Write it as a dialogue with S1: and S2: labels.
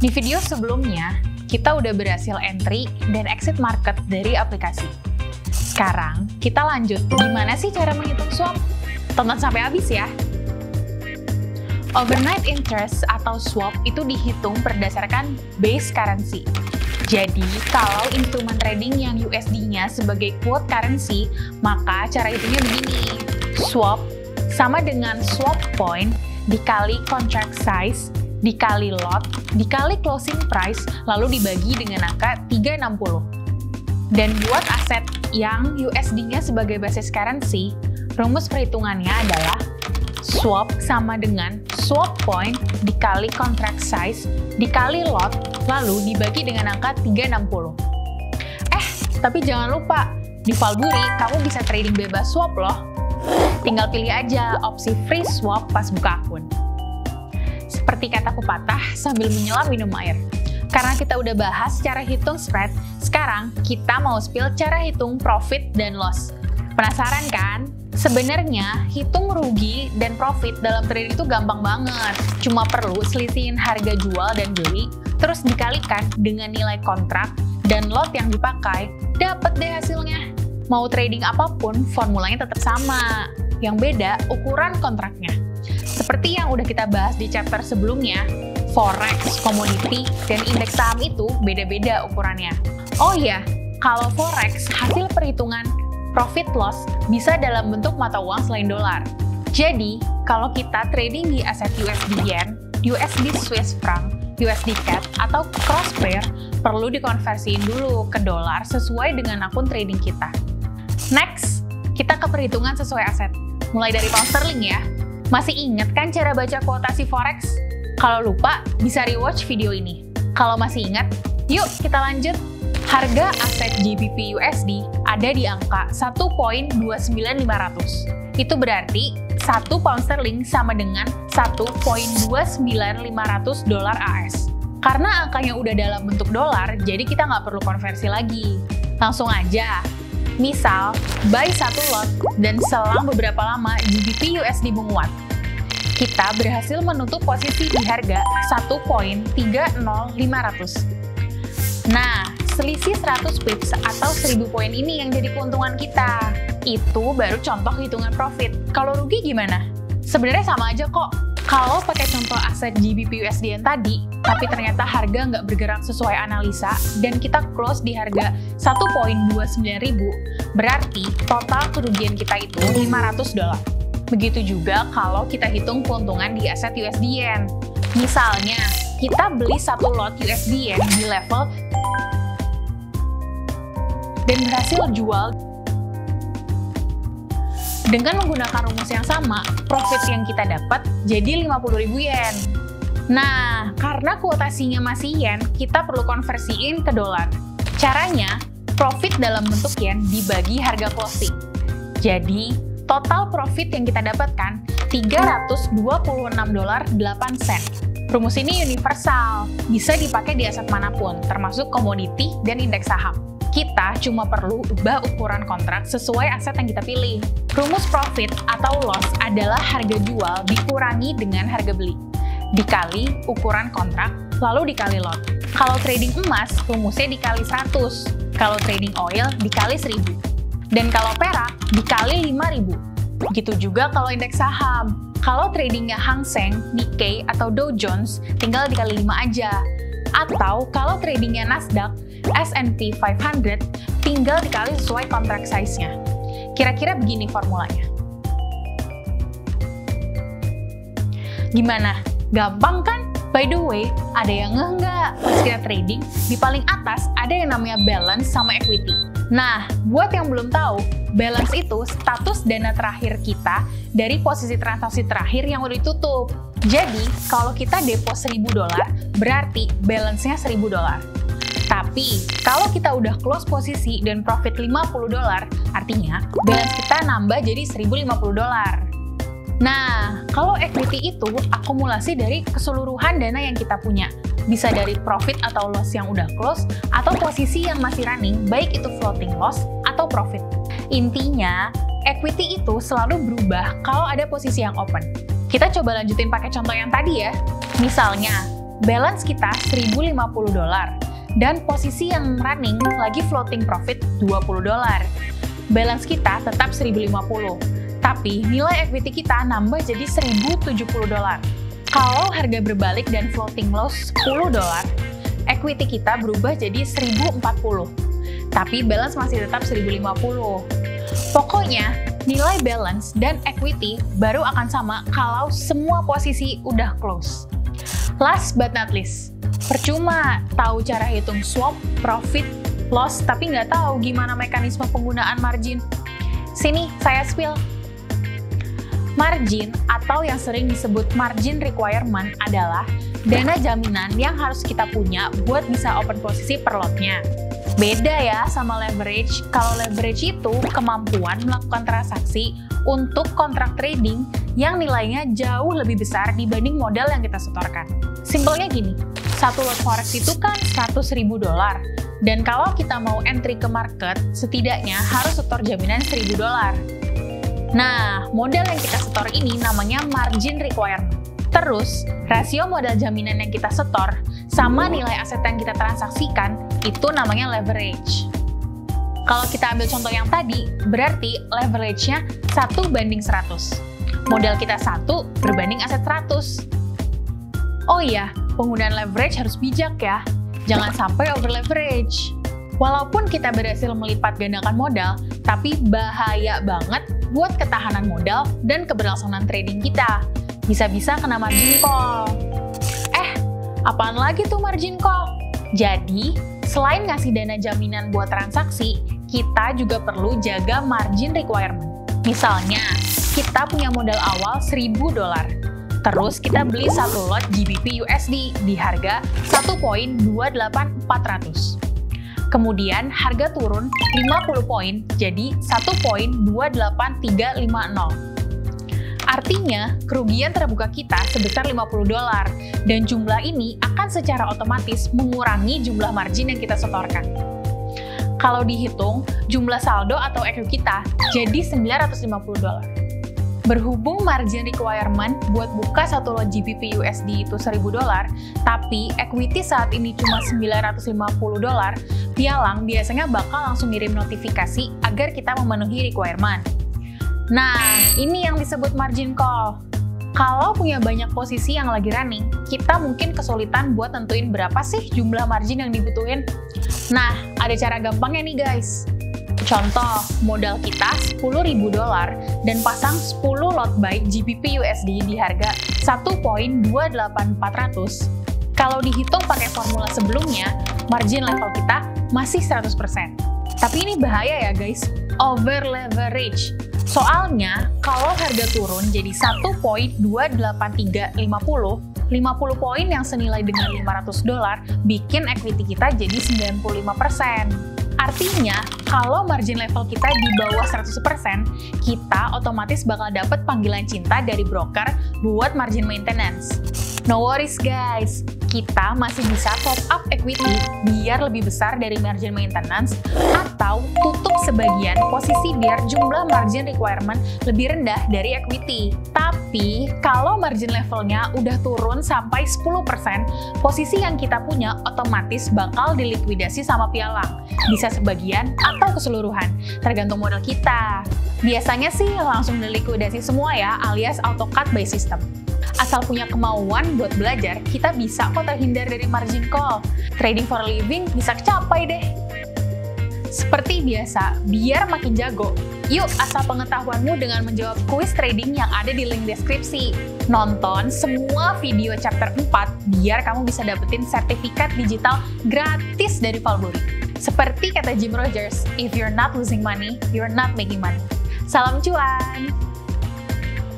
S1: Di video sebelumnya, kita udah berhasil entry dan exit market dari aplikasi. Sekarang, kita lanjut gimana sih cara menghitung swap? Tonton sampai habis ya! Overnight interest atau swap itu dihitung berdasarkan base currency. Jadi, kalau instrumen trading yang USD-nya sebagai quote currency, maka cara hitungnya begini. Swap sama dengan swap point dikali contract size, dikali lot, dikali closing price, lalu dibagi dengan angka 360. Dan buat aset yang USD-nya sebagai basis currency, rumus perhitungannya adalah swap sama dengan swap point dikali contract size dikali lot lalu dibagi dengan angka 360. Tapi jangan lupa, di Valburi kamu bisa trading bebas swap loh. Tinggal pilih aja opsi free swap pas buka akun. Seperti kata pepatah sambil menyelam minum air. Karena kita udah bahas cara hitung spread, sekarang kita mau spill cara hitung profit dan loss. Penasaran kan? Sebenarnya, hitung rugi dan profit dalam trading itu gampang banget. Cuma perlu selisihin harga jual dan beli, terus dikalikan dengan nilai kontrak dan lot yang dipakai, dapet deh hasilnya. Mau trading apapun, formulanya tetap sama. Yang beda, ukuran kontraknya. Seperti yang udah kita bahas di chapter sebelumnya, forex, komoditi, dan indeks saham itu beda-beda ukurannya. Oh iya, kalau forex, hasil perhitungan profit loss bisa dalam bentuk mata uang selain dolar. Jadi, kalau kita trading di aset USD Yen, USD Swiss franc, USD CAD, atau cross pair, perlu dikonversiin dulu ke dolar sesuai dengan akun trading kita. Next, kita ke perhitungan sesuai aset. Mulai dari pound sterling ya. Masih inget kan cara baca kuotasi forex? Kalau lupa, bisa rewatch video ini. Kalau masih ingat, yuk kita lanjut. Harga aset GBP USD ada di angka 1.29500. Itu berarti 1 pound sterling sama dengan 1.29500 dolar AS. Karena angkanya udah dalam bentuk dolar, jadi kita nggak perlu konversi lagi. Langsung aja. Misal, buy 1 lot dan selang beberapa lama GBP USD menguat. Kita berhasil menutup posisi di harga 1.30500. Nah, selisih 100 pips atau 1000 poin ini yang jadi keuntungan kita. Itu baru contoh hitungan profit. Kalau rugi gimana? Sebenarnya sama aja kok. Kalau pakai contoh aset GBP USD yang tadi, tapi ternyata harga nggak bergerak sesuai analisa, dan kita close di harga 1.29.000, berarti total kerugian kita itu 500 dolar. Begitu juga kalau kita hitung keuntungan di aset USD Yen. Misalnya, kita beli 1 lot USD Yen di level dan berhasil jual dengan menggunakan rumus yang sama, profit yang kita dapat jadi 50.000 yen. Nah, karena kuotasinya masih yen, kita perlu konversiin ke dolar. Caranya, profit dalam bentuk yen dibagi harga closing. Jadi, total profit yang kita dapatkan 326 dolar 8 sen. Rumus ini universal, bisa dipakai di aset manapun, termasuk komoditi dan indeks saham. Kita cuma perlu ubah ukuran kontrak sesuai aset yang kita pilih. Rumus profit atau loss adalah harga jual dikurangi dengan harga beli, dikali ukuran kontrak, lalu dikali lot. Kalau trading emas, rumusnya dikali 100. Kalau trading oil, dikali 1000. Dan kalau perak, dikali 5000. Begitu juga kalau indeks saham. Kalau tradingnya Hang Seng, Nikkei, atau Dow Jones, tinggal dikali 5 aja. Atau kalau tradingnya Nasdaq, S&P 500, tinggal dikali sesuai kontrak size-nya. Kira-kira begini formulanya. Gimana? Gampang kan? By the way, ada yang ngeh nggak? Pas kita trading, di paling atas ada yang namanya balance sama equity. Nah, buat yang belum tahu, balance itu status dana terakhir kita dari posisi transaksi terakhir yang udah ditutup. Jadi, kalau kita depo 1000 dolar, berarti balance-nya 1000 dolar. Tapi, kalau kita udah close posisi dan profit 50 dolar, artinya balance kita nambah jadi 1050 dolar. Nah, kalau equity itu akumulasi dari keseluruhan dana yang kita punya. Bisa dari profit atau loss yang udah close, atau posisi yang masih running, baik itu floating loss atau profit. Intinya, equity itu selalu berubah kalau ada posisi yang open. Kita coba lanjutin pakai contoh yang tadi ya. Misalnya, balance kita $1.050 dan posisi yang running lagi floating profit $20. Balance kita tetap $1.050, tapi nilai equity kita nambah jadi $1.070. Kalau harga berbalik dan floating loss $10, equity kita berubah jadi $1.040, tapi balance masih tetap $1.050. Pokoknya, nilai balance dan equity baru akan sama kalau semua posisi udah close. Last but not least, percuma tahu cara hitung swap, profit, loss, tapi nggak tahu gimana mekanisme penggunaan margin. Sini, saya spill. Margin atau yang sering disebut margin requirement adalah dana jaminan yang harus kita punya buat bisa open posisi per lotnya. Beda ya sama leverage. Kalau leverage itu kemampuan melakukan transaksi untuk kontrak trading yang nilainya jauh lebih besar dibanding modal yang kita setorkan. Simpelnya gini, satu lot forex itu kan $100.000, dan kalau kita mau entry ke market, setidaknya harus setor jaminan $1.000. Nah, modal yang kita setor ini namanya margin requirement. Terus, rasio modal jaminan yang kita setor sama nilai aset yang kita transaksikan itu namanya leverage. Kalau kita ambil contoh yang tadi, berarti leverage-nya 1:100. Modal kita 1 berbanding aset 100. Oh iya, penggunaan leverage harus bijak ya. Jangan sampai over leverage. Walaupun kita berhasil melipat gandakan modal, tapi bahaya banget buat ketahanan modal dan keberlangsungan trading kita. Bisa-bisa kena margin call. Apaan lagi tuh margin call? Jadi, selain ngasih dana jaminan buat transaksi, kita juga perlu jaga margin requirement. Misalnya, kita punya modal awal $1.000. Terus kita beli satu lot GBP USD di harga 1.28400. Kemudian harga turun 50 poin jadi 1.28350. Artinya, kerugian terbuka kita sebesar $50 dan jumlah ini akan secara otomatis mengurangi jumlah margin yang kita setorkan. Kalau dihitung, jumlah saldo atau EQ kita jadi $950. Berhubung margin requirement buat buka satu lot GBP USD itu $1.000, tapi equity saat ini cuma $950, pialang biasanya bakal langsung ngirim notifikasi agar kita memenuhi requirement. Nah, ini yang disebut margin call. Kalau punya banyak posisi yang lagi running, kita mungkin kesulitan buat tentuin berapa sih jumlah margin yang dibutuhin. Nah, ada cara gampangnya nih guys. Contoh, modal kita $10.000 dan pasang 10 lot buy GBP USD di harga 1.28400. Kalau dihitung pakai formula sebelumnya, margin level kita masih 100%. Tapi ini bahaya ya guys, over leverage. Soalnya, kalau harga turun jadi 1.28350, 50 poin yang senilai dengan $500 bikin equity kita jadi 95%. Artinya, kalau margin level kita di bawah 100%, kita otomatis bakal dapat panggilan cinta dari broker buat margin maintenance. No worries guys, kita masih bisa top up equity biar lebih besar dari margin maintenance atau tutup sebagian posisi biar jumlah margin requirement lebih rendah dari equity. Tapi kalau margin levelnya udah turun sampai 10%, posisi yang kita punya otomatis bakal dilikuidasi sama pialang. Bisa sebagian atau keseluruhan, tergantung modal kita. Biasanya sih langsung dilikuidasi semua ya, alias auto cut by system. Asal punya kemauan buat belajar, kita bisa kok terhindar dari margin call. Trading for a living bisa kecapai deh. Seperti biasa, biar makin jago, yuk asal pengetahuanmu dengan menjawab kuis trading yang ada di link deskripsi. Nonton semua video chapter 4 biar kamu bisa dapetin sertifikat digital gratis dari Valbury. Seperti kata Jim Rogers, if you're not losing money, you're not making money. Salam cuan!